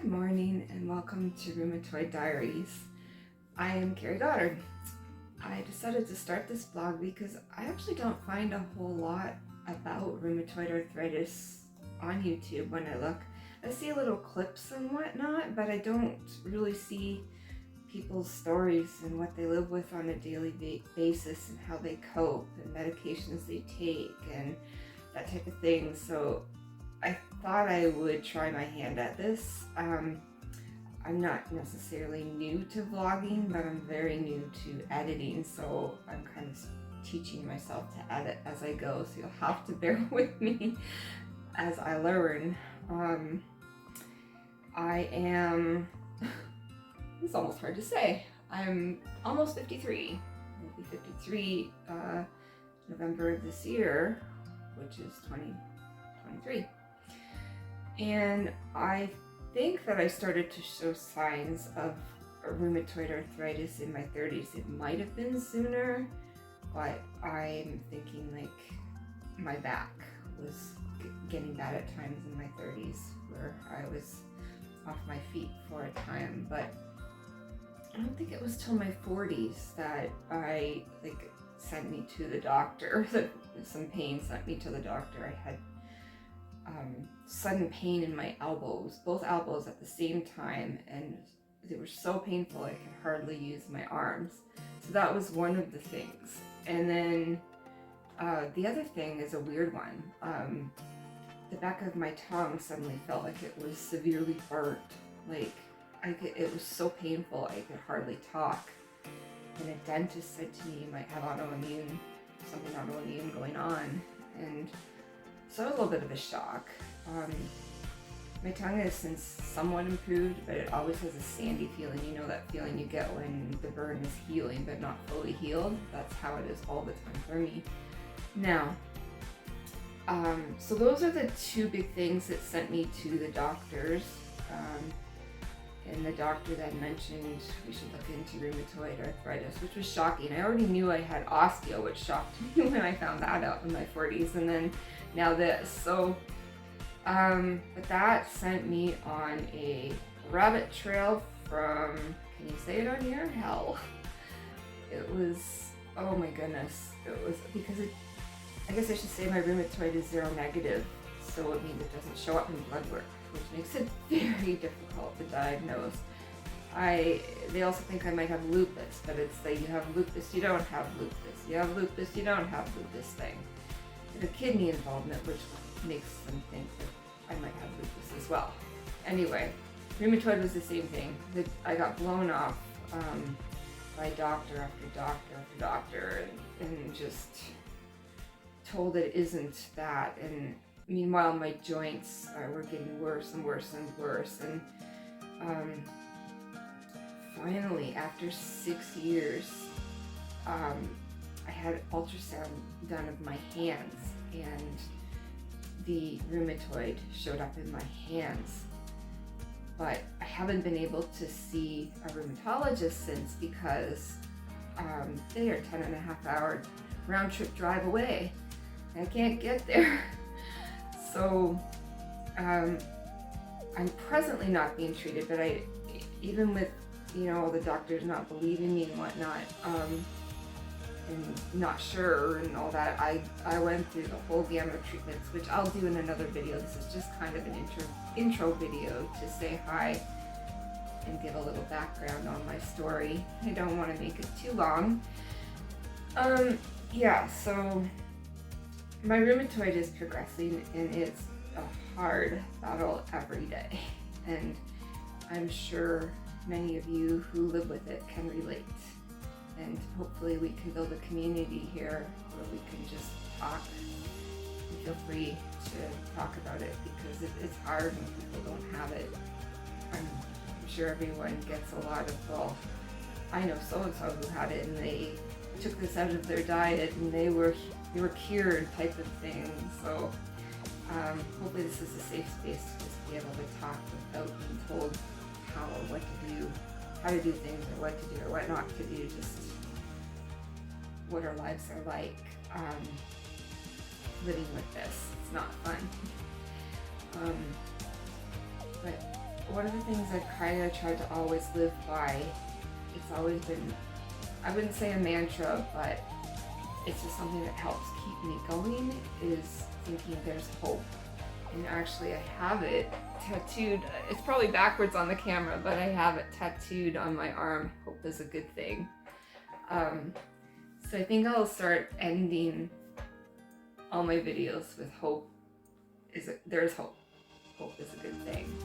morning and welcome to Rheumatoid Diaries. I am Carrie Goddard. I decided to start this blog because I actually don't find a whole lot about rheumatoid arthritis on YouTube when I look. I see little clips and whatnot, but I don't really see people's stories and what they live with on a daily basis and how they cope and medications they take and that type of thing. So I thought I would try my hand at this. I'm not necessarily new to vlogging, but I'm very new to editing, so I'm kind of teaching myself to edit as I go, so you'll have to bear with me as I learn. I am, it's almost hard to say, I'm almost 53. I'll be 53 November of this year, which is 2023. And I think that I started to show signs of rheumatoid arthritis in my 30s. It might have been sooner, but I'm thinking like my back was getting bad at times in my 30s where I was off my feet for a time. But I don't think it was till my 40s that I sent me to the doctor. Some pain sent me to the doctor. I had sudden pain in my elbows, both elbows at the same time, and they were so painful I could hardly use my arms. So that was one of the things. And then the other thing is a weird one. The back of my tongue suddenly felt like it was severely burnt. Like it was so painful I could hardly talk. And a dentist said to me you might have something autoimmune going on. And so it was a little bit of a shock. My tongue has since somewhat improved, but it always has a sandy feeling. You know that feeling you get when the burn is healing but not fully healed? That's how it is all the time for me. Now, so those are the two big things that sent me to the doctors. And the doctor then mentioned we should look into rheumatoid arthritis, which was shocking. I already knew I had osteo, which shocked me when I found that out in my 40s, and then now this. So, but that sent me on a rabbit trail from, can you say it on here? Hell. It was, oh my goodness. It was because I guess I should say my rheumatoid is seronegative, so it means it doesn't show up in blood work, which makes it very difficult to diagnose. They also think I might have lupus, but it's that you have lupus, you don't have lupus. You have lupus, you don't have lupus thing. The kidney involvement, which makes them think that I might have lupus as well. Anyway, rheumatoid was the same thing. I got blown off by doctor after doctor after doctor and just told it isn't that. And meanwhile, my joints were getting worse and worse and worse. And finally, after 6 years, I had ultrasound done of my hands, and the rheumatoid showed up in my hands. But I haven't been able to see a rheumatologist since because they are 10.5-hour round trip drive away. I can't get there. So I'm presently not being treated, but even with all the doctors not believing me and whatnot, and not sure and all that, I went through the whole gamut of treatments, which I'll do in another video. This is just kind of an intro video to say hi and give a little background on my story. I don't want to make it too long. Yeah, so my rheumatoid is progressing, and it's a hard battle every day. And I'm sure many of you who live with it can relate. And hopefully we can build a community here where we can just talk and feel free to talk about it, because it's hard when people don't have it. I'm sure everyone gets a lot of, well, I know so-and-so who had it and they took this out of their diet and they were cured type of thing. So hopefully this is a safe space to just be able to talk without being told how or what to do, how to do things or what to do or what not to do, just what our lives are like living with this. It's not fun. But one of the things I've kind of tried to always live by, it's always been, I wouldn't say a mantra, but it's just something that helps keep me going, is thinking there's hope. And actually I have it tattooed, it's probably backwards on the camera, but I have it tattooed on my arm, hope is a good thing. So I think I'll start ending all my videos with hope. There's hope. Hope is a good thing.